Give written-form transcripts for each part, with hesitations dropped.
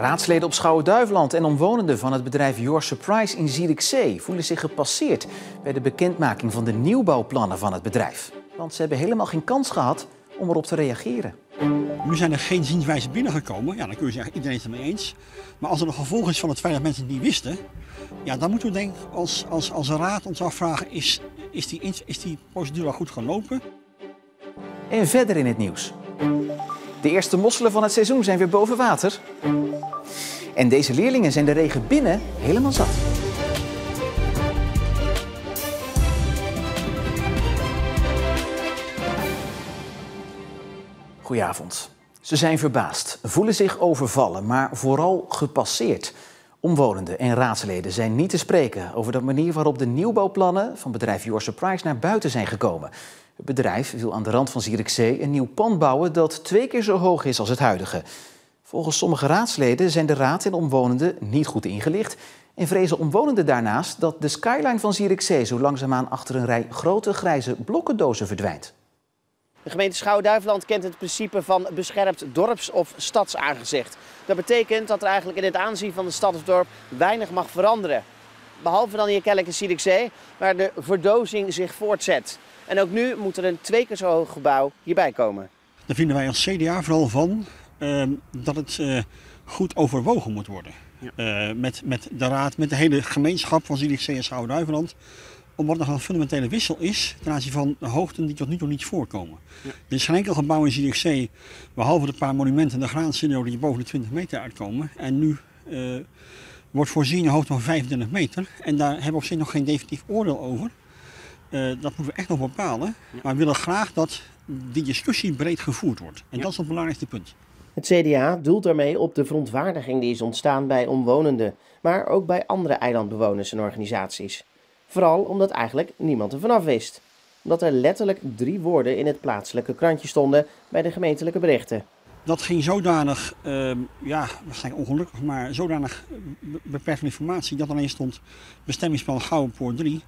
Raadsleden op Schouwen-Duiveland en omwonenden van het bedrijf Your Surprise in Zierikzee voelen zich gepasseerd bij de bekendmaking van de nieuwbouwplannen van het bedrijf. Want ze hebben helemaal geen kans gehad om erop te reageren. Nu zijn er geen zienswijzen binnengekomen. Ja, dan kun je zeggen, iedereen is het ermee eens. Maar als er een gevolg is van het feit dat mensen het niet wisten, ja, dan moeten we denk ik als raad ons afvragen, is die procedure al goed gelopen? En verder in het nieuws. De eerste mosselen van het seizoen zijn weer boven water. En deze leerlingen zijn de regen binnen helemaal zat. Goedenavond. Ze zijn verbaasd, voelen zich overvallen, maar vooral gepasseerd. Omwonenden en raadsleden zijn niet te spreken over de manier waarop de nieuwbouwplannen van bedrijf Your Surprise naar buiten zijn gekomen. Het bedrijf wil aan de rand van Zierikzee een nieuw pand bouwen dat 2 keer zo hoog is als het huidige. Volgens sommige raadsleden zijn de raad en omwonenden niet goed ingelicht en vrezen omwonenden daarnaast dat de skyline van Zierikzee zo langzaamaan achter een rij grote grijze blokkendozen verdwijnt. De gemeente Schouwen-Duiveland kent het principe van beschermd dorps- of stadsaangezicht. Dat betekent dat er eigenlijk in het aanzien van de stad of dorp weinig mag veranderen. Behalve dan hier kennelijk in Zierikzee, waar de verdozing zich voortzet. En ook nu moet er een 2 keer zo hoog gebouw hierbij komen. Daar vinden wij als CDA vooral van dat het goed overwogen moet worden. Ja. Met de raad, met de hele gemeenschap van Zierikzee en Schouwen-Duiveland. Omdat er een fundamentele wissel is ten aanzien van de hoogten die tot nu toe niet voorkomen. Ja. Er is geen enkel gebouw in Zierikzee, behalve de paar monumenten en de graanstudio die boven de 20 meter uitkomen. En nu wordt voorzien een hoogte van 25 meter. En daar hebben we op zich nog geen definitief oordeel over. Dat moeten we echt nog bepalen. Ja. Maar we willen graag dat die discussie breed gevoerd wordt. En dat is het belangrijkste punt. Het CDA doelt daarmee op de verontwaardiging die is ontstaan bij omwonenden, maar ook bij andere eilandbewoners en organisaties. Vooral omdat eigenlijk niemand er vanaf wist. Omdat er letterlijk 3 woorden in het plaatselijke krantje stonden bij de gemeentelijke berichten. Dat ging zodanig, waarschijnlijk ongelukkig, maar zodanig beperkte informatie dat alleen stond bestemmingsplan Gouwenpoort 3.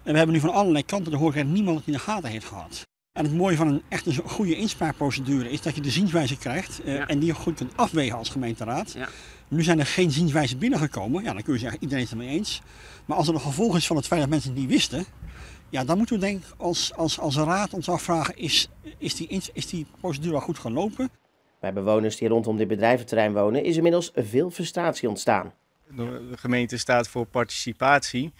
En we hebben nu van allerlei kanten, daar hoor ik niemand het in de gaten heeft gehad. En het mooie van een echt goede inspraakprocedure is dat je de zienswijze krijgt en die je goed kunt afwegen als gemeenteraad. Ja. Nu zijn er geen zienswijzen binnengekomen. Ja, dan kun je zeggen, iedereen is het ermee eens. Maar als er een gevolg is van het feit dat mensen het niet wisten, ja, dan moeten we denk ik als raad ons afvragen, is die procedure al goed gelopen? Bij bewoners die rondom dit bedrijventerrein wonen is inmiddels veel frustratie ontstaan. De gemeente staat voor participatie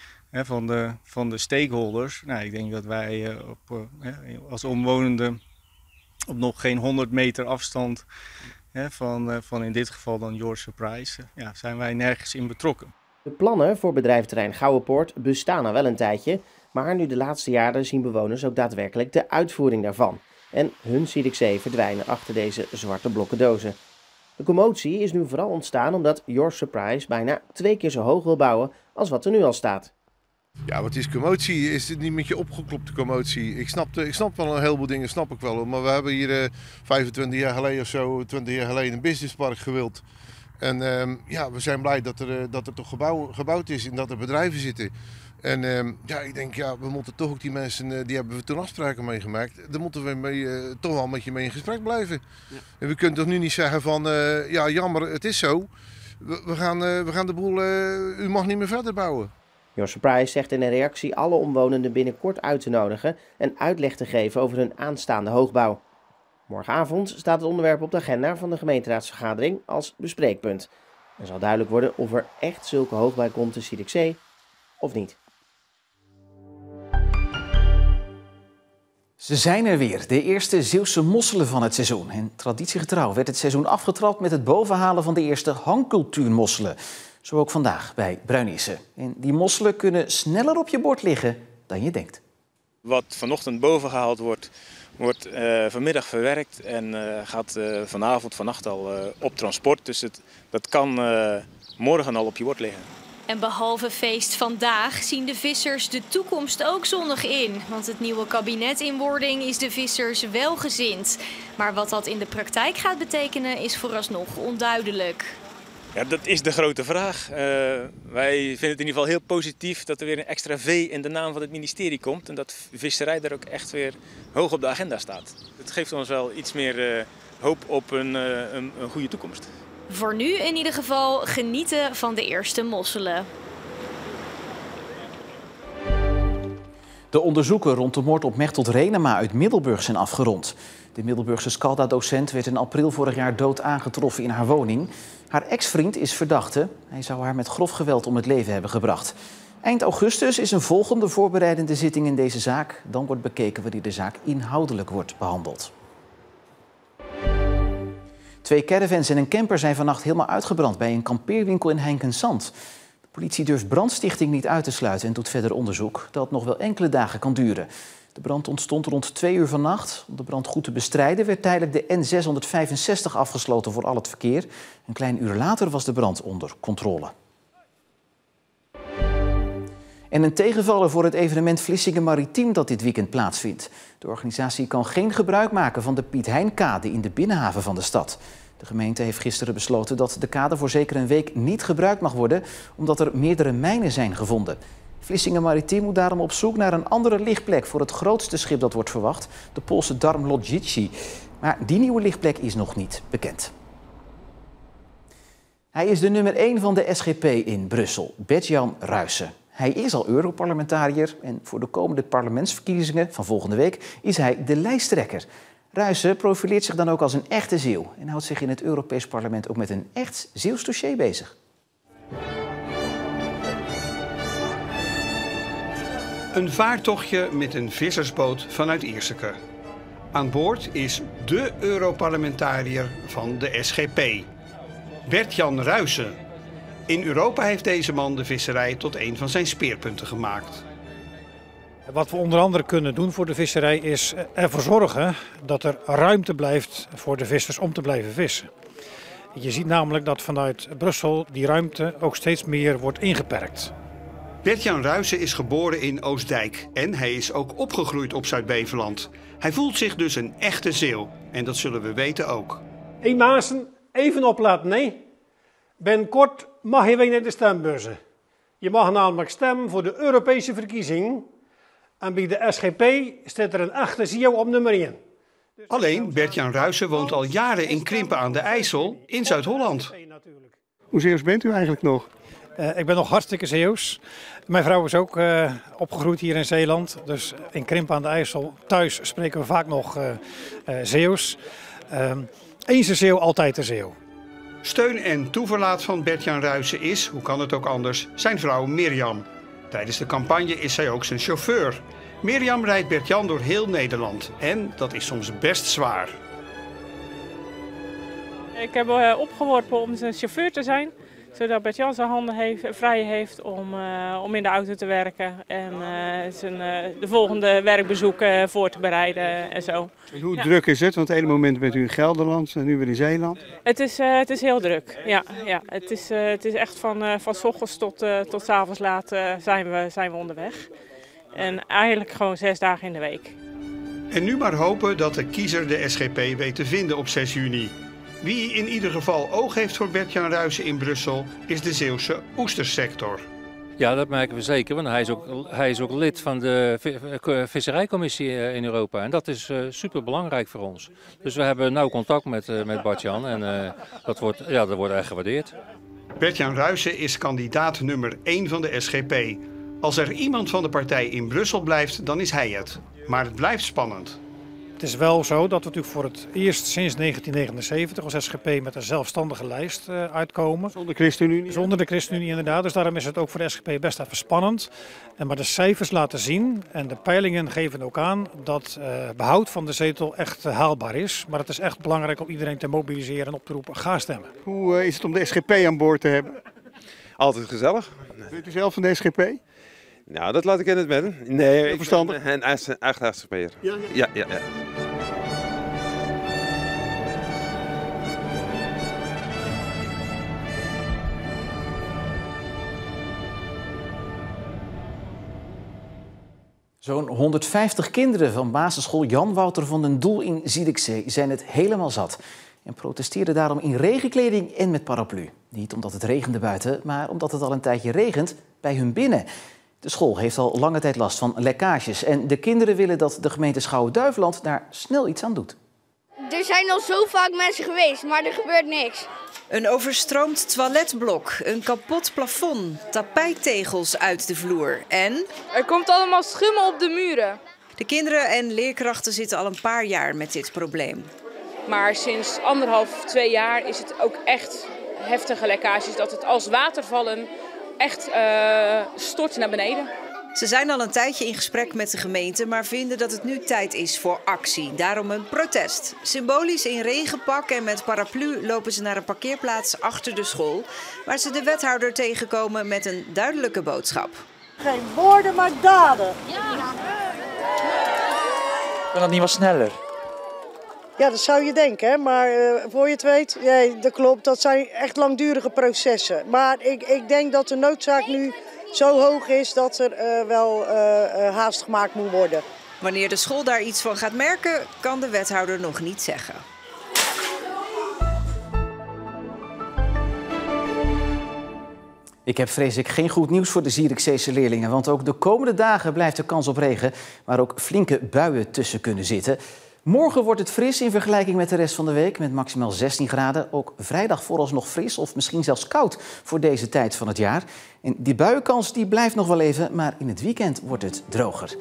van de stakeholders. Nou, ik denk dat wij als omwonenden op nog geen 100 meter afstand van in dit geval dan Your Surprise, zijn wij nergens in betrokken. De plannen voor bedrijventerrein Gouwenpoort bestaan al wel een tijdje, maar nu de laatste jaren zien bewoners ook daadwerkelijk de uitvoering daarvan. En hun Zierikzee verdwijnen achter deze zwarte blokken dozen. De commotie is nu vooral ontstaan omdat Your Surprise bijna 2 keer zo hoog wil bouwen als wat er nu al staat. Ja, wat is commotie? Is het niet met je opgeklopte commotie? Ik snap wel een heleboel dingen, snap ik wel. Maar we hebben hier 25 jaar geleden of zo, 20 jaar geleden een businesspark gewild. En we zijn blij dat er toch gebouwd is en dat er bedrijven zitten. En ik denk, we moeten toch ook die mensen, die hebben we toen afspraken meegemaakt. Daar moeten we toch wel met je mee in gesprek blijven. Ja. En we kunnen toch nu niet zeggen van, jammer, het is zo. We gaan de boel, u mag niet meer verder bouwen. Your Surprise zegt in een reactie alle omwonenden binnenkort uit te nodigen en uitleg te geven over hun aanstaande hoogbouw. Morgenavond staat het onderwerp op de agenda van de gemeenteraadsvergadering als bespreekpunt. Er zal duidelijk worden of er echt zulke hoogbouw komt in Zierikzee of niet. Ze zijn er weer, de eerste Zeeuwse mosselen van het seizoen. En traditiegetrouw werd het seizoen afgetrapt met het bovenhalen van de eerste hangcultuurmosselen. Zo ook vandaag bij Bruinisse. En die mosselen kunnen sneller op je bord liggen dan je denkt. Wat vanochtend boven gehaald wordt vanmiddag verwerkt en gaat vannacht al op transport. Dus dat kan morgen al op je bord liggen. En behalve feest vandaag zien de vissers de toekomst ook zonnig in. Want het nieuwe kabinet in wording is de vissers welgezind. Maar wat dat in de praktijk gaat betekenen is vooralsnog onduidelijk. Ja, dat is de grote vraag. Wij vinden het in ieder geval heel positief dat er weer een extra V in de naam van het ministerie komt. En dat visserij daar ook echt weer hoog op de agenda staat. Het geeft ons wel iets meer hoop op een goede toekomst. Voor nu in ieder geval genieten van de eerste mosselen. De onderzoeken rond de moord op Mechteld Renema uit Middelburg zijn afgerond. De Middelburgse Scalda-docent werd in april vorig jaar dood aangetroffen in haar woning. Haar ex-vriend is verdachte. Hij zou haar met grof geweld om het leven hebben gebracht. Eind augustus is een volgende voorbereidende zitting in deze zaak. Dan wordt bekeken wanneer de zaak inhoudelijk wordt behandeld. 2 caravans en een camper zijn vannacht helemaal uitgebrand bij een kampeerwinkel in Heinkensand. De politie durft brandstichting niet uit te sluiten en doet verder onderzoek dat nog wel enkele dagen kan duren. De brand ontstond rond 2 uur vannacht. Om de brand goed te bestrijden werd tijdelijk de N665 afgesloten voor al het verkeer. Een klein uur later was de brand onder controle. En een tegenvaller voor het evenement Vlissingen Maritiem dat dit weekend plaatsvindt. De organisatie kan geen gebruik maken van de Piet Heinkade in de binnenhaven van de stad. De gemeente heeft gisteren besloten dat de kade voor zeker een week niet gebruikt mag worden, omdat er meerdere mijnen zijn gevonden. Vlissingen Maritiem moet daarom op zoek naar een andere lichtplek voor het grootste schip dat wordt verwacht, de Poolse Darmlodzici. Maar die nieuwe lichtplek is nog niet bekend. Hij is de nummer 1 van de SGP in Brussel, Bert-Jan Ruyssen. Hij is al Europarlementariër en voor de komende parlementsverkiezingen van volgende week is hij de lijsttrekker. Ruyssen profileert zich dan ook als een echte Zeeuw en houdt zich in het Europees Parlement ook met een echt Zeeuws dossier bezig. Een vaartochtje met een vissersboot vanuit Ierseke. Aan boord is de Europarlementariër van de SGP, Bert-Jan Ruyssen. In Europa heeft deze man de visserij tot een van zijn speerpunten gemaakt. Wat we onder andere kunnen doen voor de visserij is ervoor zorgen dat er ruimte blijft voor de vissers om te blijven vissen. Je ziet namelijk dat vanuit Brussel die ruimte ook steeds meer wordt ingeperkt. Bert-Jan Ruyssen is geboren in Oostdijk en hij is ook opgegroeid op Zuid-Beveland. Hij voelt zich dus een echte Zeeuw en dat zullen we weten ook. Hey Maassen, even opletten, nee. Binnenkort mag je weer naar de stembussen. Je mag namelijk stemmen voor de Europese verkiezing. En bij de SGP staat er een echte Zeeuw op nummer 1. Alleen Bert-Jan Ruyssen woont al jaren in Krimpen aan de IJssel in Zuid-Holland. Hoe Zeeuws bent u eigenlijk nog? Ik ben nog hartstikke Zeeuws. Mijn vrouw is ook opgegroeid hier in Zeeland. Dus in Krimpen aan de IJssel thuis spreken we vaak nog Zeeuws. Eens een Zeeuw, altijd een Zeeuw. Steun en toeverlaat van Bert-Jan Ruyssen is, hoe kan het ook anders, zijn vrouw Mirjam. Tijdens de campagne is zij ook zijn chauffeur. Mirjam rijdt Bert-Jan door heel Nederland en dat is soms best zwaar. Ik heb opgeworpen om zijn chauffeur te zijn, zodat Bert-Jan zijn handen vrij heeft om in de auto te werken en de volgende werkbezoeken voor te bereiden en zo. En hoe druk is het? Want het ene moment bent u in Gelderland en nu weer in Zeeland. Het is heel druk, ja. Het is echt van 's ochtends tot 's avonds laat zijn we onderweg. En eigenlijk gewoon 6 dagen in de week. En nu maar hopen dat de kiezer de SGP weet te vinden op 6 juni. Wie in ieder geval oog heeft voor Bert-Jan Ruyssen in Brussel is de Zeeuwse oestersector. Ja, dat merken we zeker, want hij is ook lid van de visserijcommissie in Europa. En dat is super belangrijk voor ons. Dus we hebben nauw contact met Bert-Jan en dat wordt erg gewaardeerd. Bert-Jan Ruyssen is kandidaat nummer 1 van de SGP. Als er iemand van de partij in Brussel blijft, dan is hij het. Maar het blijft spannend. Het is wel zo dat we natuurlijk voor het eerst sinds 1979 als SGP met een zelfstandige lijst uitkomen. Zonder ChristenUnie? Zonder de ChristenUnie inderdaad. Dus daarom is het ook voor de SGP best even spannend. Maar de cijfers laten zien en de peilingen geven ook aan dat behoud van de zetel echt haalbaar is. Maar het is echt belangrijk om iedereen te mobiliseren en op te roepen, ga stemmen. Hoe is het om de SGP aan boord te hebben? Altijd gezellig. Bent u zelf van de SGP? Nou, dat laat ik in het midden. Nee, heel verstandig. Ik ben een echt SGP'er. Ja. Zo'n 150 kinderen van basisschool Jan Wouter van den Doel in Zierikzee zijn het helemaal zat. En protesteerden daarom in regenkleding en met paraplu. Niet omdat het regende buiten, maar omdat het al een tijdje regent bij hun binnen. De school heeft al lange tijd last van lekkages. En de kinderen willen dat de gemeente Schouwen-Duiveland daar snel iets aan doet. Er zijn al zo vaak mensen geweest, maar er gebeurt niks. Een overstroomd toiletblok, een kapot plafond, tapijttegels uit de vloer en... Er komt allemaal schimmel op de muren. De kinderen en leerkrachten zitten al een paar jaar met dit probleem. Maar sinds 1,5, 2 jaar is het ook echt heftige lekkages. Dat het als watervallen echt stort naar beneden. Ze zijn al een tijdje in gesprek met de gemeente, maar vinden dat het nu tijd is voor actie. Daarom een protest. Symbolisch in regenpak en met paraplu lopen ze naar een parkeerplaats achter de school, waar ze de wethouder tegenkomen met een duidelijke boodschap. Geen woorden, maar daden. Kan dat niet wat sneller? Ja, dat zou je denken, hè? Maar voor je het weet, nee, dat klopt, dat zijn echt langdurige processen. Maar ik denk dat de noodzaak nu zo hoog is dat er wel haast gemaakt moet worden. Wanneer de school daar iets van gaat merken, kan de wethouder nog niet zeggen. Ik heb vrees ik geen goed nieuws voor de Zierikzeese leerlingen, want ook de komende dagen blijft er kans op regen, waar ook flinke buien tussen kunnen zitten. Morgen wordt het fris in vergelijking met de rest van de week, met maximaal 16 graden. Ook vrijdag vooralsnog fris of misschien zelfs koud voor deze tijd van het jaar. En die buienkans die blijft nog wel even, maar in het weekend wordt het droger.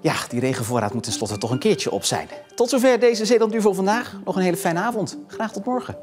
Ja, die regenvoorraad moet tenslotte toch een keertje op zijn. Tot zover deze Zeeland Duvel vandaag. Nog een hele fijne avond. Graag tot morgen.